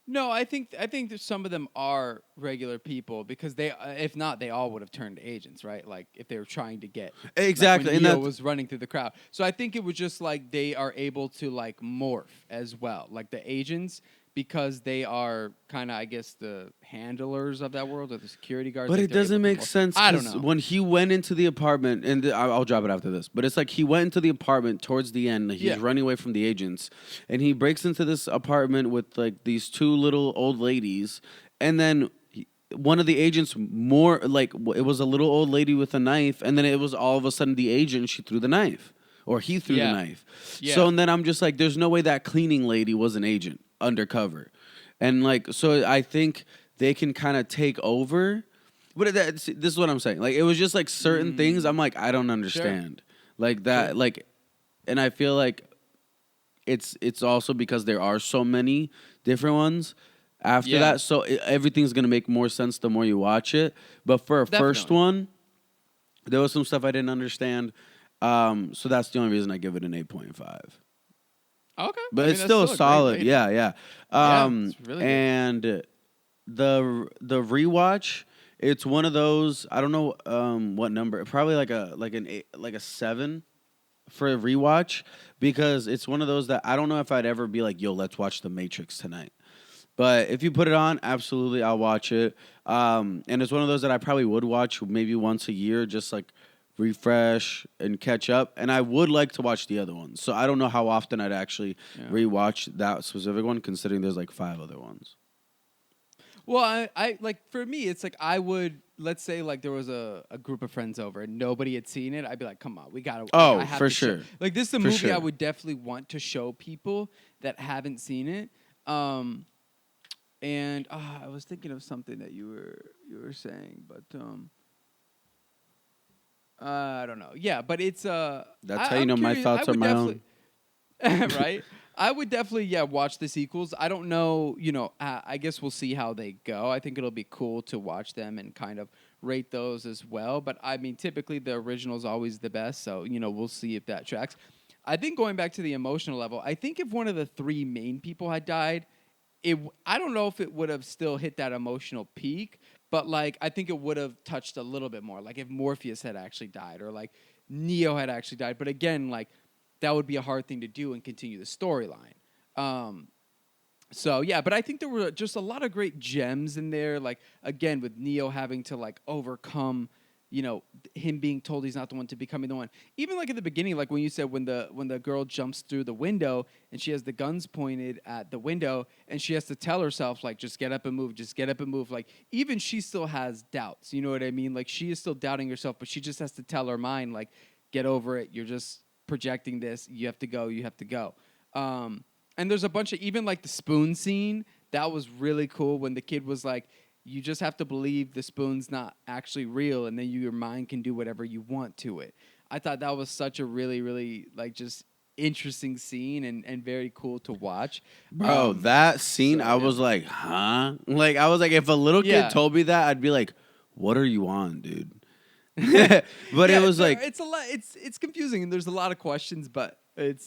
No, I think that some of them are regular people because they, if not, they all would have turned agents, right? Like if they were trying to get
Exactly,
like
and
when Neo
that's
was running through the crowd. So I think it was just like they are able to like morph as well, like the agents, because they are kind of, I guess, the handlers of that world or the security guards.
But
like
it
they're able
doesn't
to
make
morph.
sense
I don't
because
know.
when he went into the apartment, and I'll drop it after this, but it's like he went into the apartment towards the end. He's
Yeah.
running away from the agents, and he breaks into this apartment with like these two little old ladies, and then one of the agents more like it was a little old lady with a knife, and then it was all of a sudden the agent. She threw the knife, or he threw the
Yeah.
knife.
Yeah.
So and then I'm just like, there's no way that cleaning lady was an agent undercover. And like, so I think they can kind of take over. But this is what I'm saying. Like, it was just like certain things. I'm like, I don't understand. Like that.
Sure.
Like, and I feel like it's also because there are so many different ones after
Yeah.
that. So everything's gonna make more sense the more you watch it. But for a first
Definitely.
one, there was some stuff I didn't understand. So that's the only reason I give it an 8.5.
Okay.
But
I mean,
it's
that's
still
a great
solid.
rating.
Yeah, yeah.
Yeah, it's really good.
And the rewatch, it's one of those. I don't know what number. Probably like an 8, like a 7 for a rewatch because it's one of those that I don't know if I'd ever be like, yo, let's watch The Matrix tonight. But if you put it on, absolutely, I'll watch it. And it's one of those that I probably would watch maybe once a year, just like refresh and catch up. And I would like to watch the other ones. So I don't know how often I'd actually
Yeah.
rewatch that specific one, considering there's like 5 other ones.
Well, I like for me, it's like I would, let's say like there was a group of friends over and nobody had seen it. I'd be like, come on, we gotta.
Oh,
I have
for
to show-"
sure.
Like this is a
For
movie I
sure.
would definitely want to show people that haven't seen it. And I was thinking of something that you were saying, but I don't know. Yeah, but it's
That's
I-
how you
I'm
know my
curious.
thoughts
I
are
would
my own.
definitely- right? I would definitely watch the sequels. I don't know, I guess we'll see how they go. I think it'll be cool to watch them and kind of rate those as well. But I mean, typically the original is always the best, so we'll see if that tracks. I think going back to the emotional level, I think if one of the 3 main people had died, I don't know if it would have still hit that emotional peak, but like I think it would have touched a little bit more. Like if Morpheus had actually died or like Neo had actually died. But again, like that would be a hard thing to do and continue the storyline. So yeah, but I think there were just a lot of great gems in there. Like again, with Neo having to like overcome, him being told he's not the one to becoming the one. Even like at the beginning, like when you said when the girl jumps through the window and she has the guns pointed at the window and she has to tell herself like just get up and move, just get up and move. Like even she still has doubts. You know what I mean? Like she is still doubting herself, but she just has to tell her mind like get over it. You're just projecting this. You have to go. You have to go. And there's a bunch of even like the spoon scene that was really cool when the kid was like, you just have to believe the spoon's not actually real, and then your mind can do whatever you want to it. I thought that was such a really, really like just interesting scene and very cool to watch.
Bro, that scene,
so,
I was like, huh? Like, I was like, if a little kid
Yeah.
told me that, I'd be like, what are you on, dude? But it was like,
it's a lot. It's confusing, and there's a lot of questions, but it's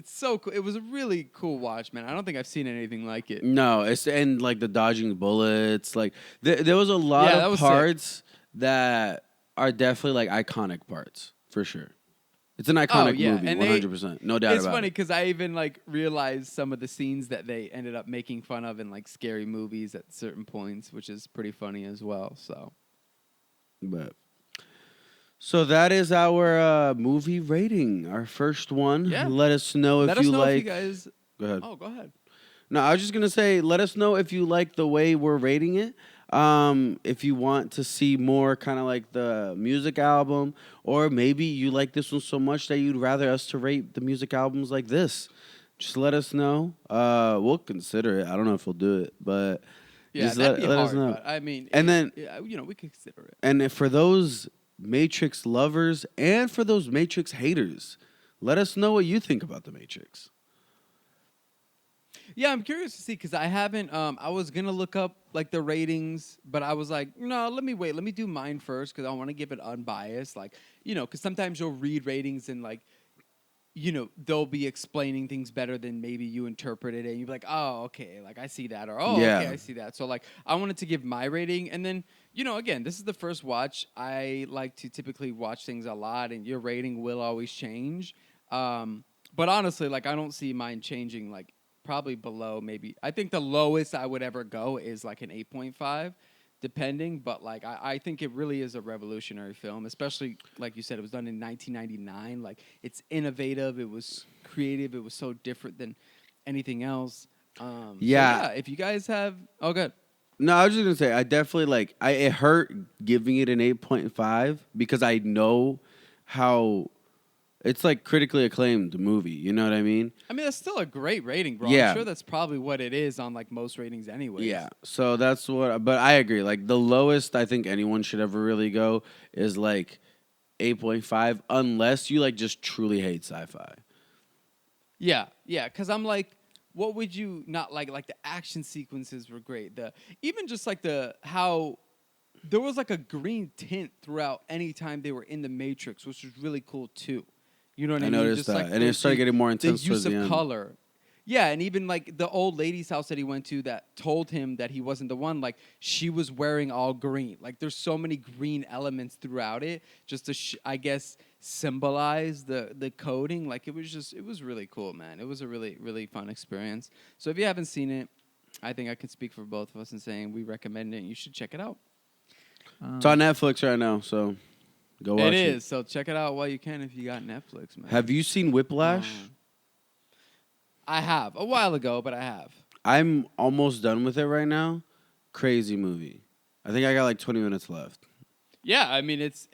so cool. It was a really cool watch, man. I don't think I've seen anything like it.
no, it's and like the dodging bullets. Like, there was a lot
Yeah, that
of
was
parts that are definitely like iconic parts for sure. It's an iconic movie,
and
100%. No doubt
It's
about
funny
it.
because I even like realized some of the scenes that they ended up making fun of in like scary movies at certain points, which is pretty funny as well. So
But so that is our movie rating, our first one.
Yeah.
Let us know if
let us
you
know
like.
if you guys.
Go ahead.
Oh, go ahead.
No, I was just gonna say, let us know if you like the way we're rating it. If you want to see more, kind of like the music album, or maybe you like this one so much that you'd rather us to rate the music albums like this. Just let us know. We'll consider it. I don't know if we'll do it, but
Yeah,
just
that'd be
let
hard.
us know.
But I mean,
And then,
we could consider it.
and if for those Matrix lovers and for those Matrix haters, let us know what you think about the Matrix.
Yeah, I'm curious to see because I haven't. I was gonna look up like the ratings, but I was like, no, let me wait. Let me do mine first because I want to give it unbiased. Like, because sometimes you'll read ratings and like, they'll be explaining things better than maybe you interpreted it. And you'll be like, oh, okay, like I see that, or oh,
Yeah.
okay, I see that. So like, I wanted to give my rating, and then again, this is the first watch. I like to typically watch things a lot, and your rating will always change. But honestly, like I don't see mine changing like probably below maybe. I think the lowest I would ever go is like an 8.5 depending, but like I think it really is a revolutionary film, especially like you said, it was done in 1999. Like it's innovative, it was creative, it was so different than anything else.
Yeah.
If you guys have good.
No, I was just gonna say I definitely like it hurt giving it an 8.5 because I know how it's like critically acclaimed movie. You know what I mean?
I mean, that's still a great rating, bro.
Yeah.
I'm sure that's probably what it is on like most ratings anyways.
Yeah. So that's what. But I agree. Like the lowest I think anyone should ever really go is like 8.5, unless you like just truly hate sci-fi.
Yeah, because I'm like, what would you not like? Like the action sequences were great. Even just like how there was like a green tint throughout any time they were in the Matrix, which was really cool too. You know what I mean?
noticed
Just
that,
like
and it started getting more intense
The
towards
use
the
of
end.
color. Yeah, and even like the old lady's house that he went to that told him that he wasn't the one, like she was wearing all green. Like there's so many green elements throughout it just to, I guess, symbolize the coding. Like it was really cool, man. It was a really, really fun experience. So if you haven't seen it, I think I can speak for both of us in saying we recommend it and you should check it out.
It's on Netflix right now, so go watch it.
It is, so check it out while you can if you got Netflix, man.
Have you seen Whiplash?
I have. A while ago, but I have.
I'm almost done with it right now. Crazy movie. I think I got like 20 minutes left.
Yeah, I mean it's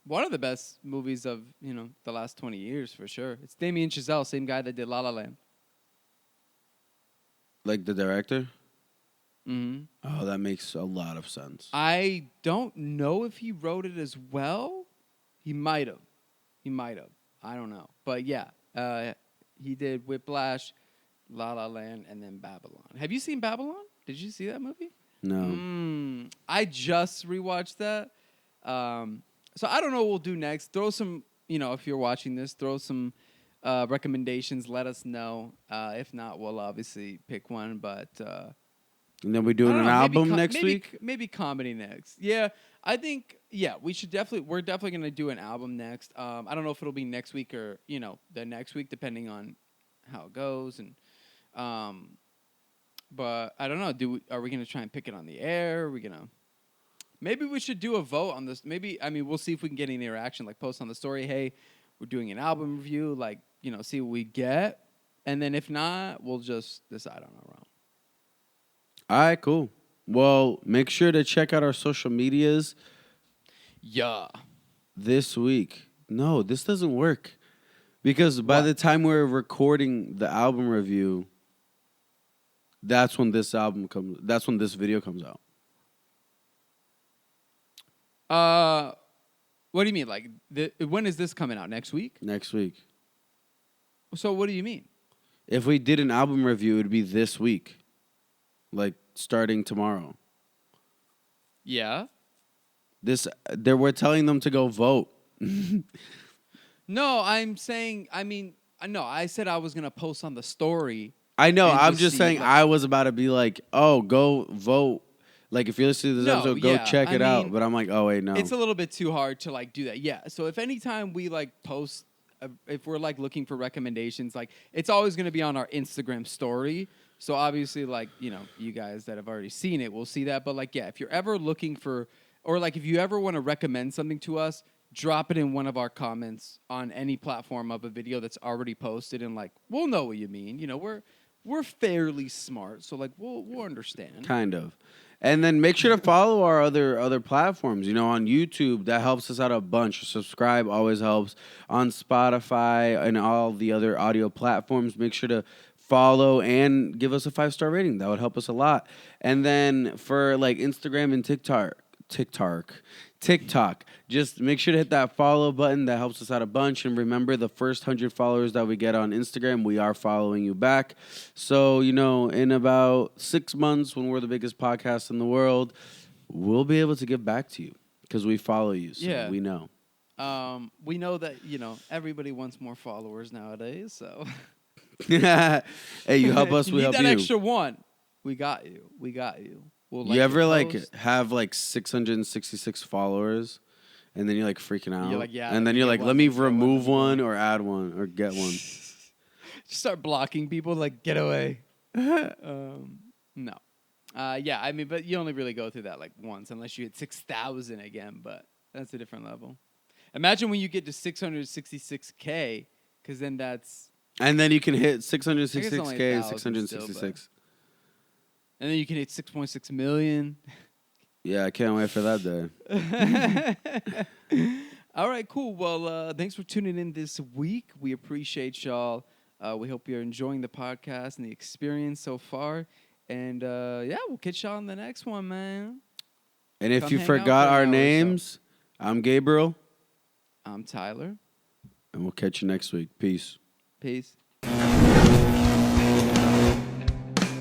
one of the best movies of, the last 20 years for sure. It's Damien Chazelle, same guy that did La La Land.
Like the director?
Mm-hmm.
Oh, that makes a lot of sense.
I don't know if he wrote it as well. He might have. I don't know. But yeah, he did Whiplash, La La Land, and then Babylon. Have you seen Babylon? Did you see that movie?
No.
I just rewatched that. So I don't know what we'll do next. Throw some, if you're watching this, throw some recommendations. Let us know. If not, we'll obviously pick one. But
And then we doing an album next week?
Maybe comedy next. Yeah, I think, we should we're definitely going to do an album next. I don't know if it'll be next week or, the next week, depending on how it goes. And, but I don't know. Are we going to try and pick it on the air? Are we going to Maybe we should do a vote on this. Maybe, I mean, we'll see if we can get any interaction. Like, post on the story, hey, we're doing an album review. Like, you know, see what we get. And then if not, we'll just decide on our own.
All right, cool. Well, make sure to check out our social medias
Yeah.
this week. No, this doesn't work. Because by
What?
the time we're recording the album review, that's when this video comes out.
What do you mean? Like, when is this coming out? Next week?
Next week.
So what do you mean?
If we did an album review, it would be this week. Like starting tomorrow.
Yeah.
We're telling them to go vote.
No, I'm saying, no, I said I was going to post on the story.
I know.
And
I'm
just
just
see,
saying
like-
I was about to be like, oh, go vote. Like, if you're listening to this
No,
episode, go
yeah,
check
I
it out.
mean,
But I'm like, oh, wait, no.
It's a little bit too hard to like do that. Yeah. So if anytime we like post, if we're like looking for recommendations, like it's always going to be on our Instagram story. So obviously, like, you know, you guys that have already seen it will see that. But like, yeah, if you're ever looking for, or like if you ever want to recommend something to us, drop it in one of our comments on any platform of a video that's already posted, and like we'll know what you mean. You know, we're fairly smart, so like we'll understand.
Kind of. And then make sure to follow our other platforms. You know, on YouTube, that helps us out a bunch. Subscribe always helps. On Spotify and all the other audio platforms, make sure to follow and give us a 5-star rating. That would help us a lot. And then for like Instagram and TikTok, just make sure to hit that follow button. That helps us out a bunch. And remember, the first 100 followers that we get on Instagram, we are following you back. So, you know, in about 6 months, when we're the biggest podcast in the world, we'll be able to give back to you because we follow you. So
Yeah.
we know.
We know that, you know, everybody wants more followers nowadays, so
Hey, you help us,
If you
we
need
help
that
you.
extra one, we got you. We'll
You ever
your
like
post.
have like 666 followers, and then you're like freaking out,
like, yeah,
and
let
then
me
you're
get
like,
one,
let me
let me get one,
remove
let me
one
get
or add one or get one.
Just start blocking people, like, get away. No. Yeah, I mean, but you only really go through that like once, unless you hit 6,000 again, but that's a different level. Imagine when you get to 666K, because then that's,
And then you can hit
I guess only
666K,
1,000 still,
666.
and then you can hit 6.6 million.
Yeah, I can't wait for that day.
All right, cool. Well, thanks for tuning in this week. We appreciate y'all. We hope you're enjoying the podcast and the experience so far. And yeah, we'll catch y'all on the next one, man.
And if
Come
you
hang out
forgot
for an
our
hour or so.
names, I'm Gabriel,
I'm Tyler.
and we'll catch you next week. Peace.
Peace.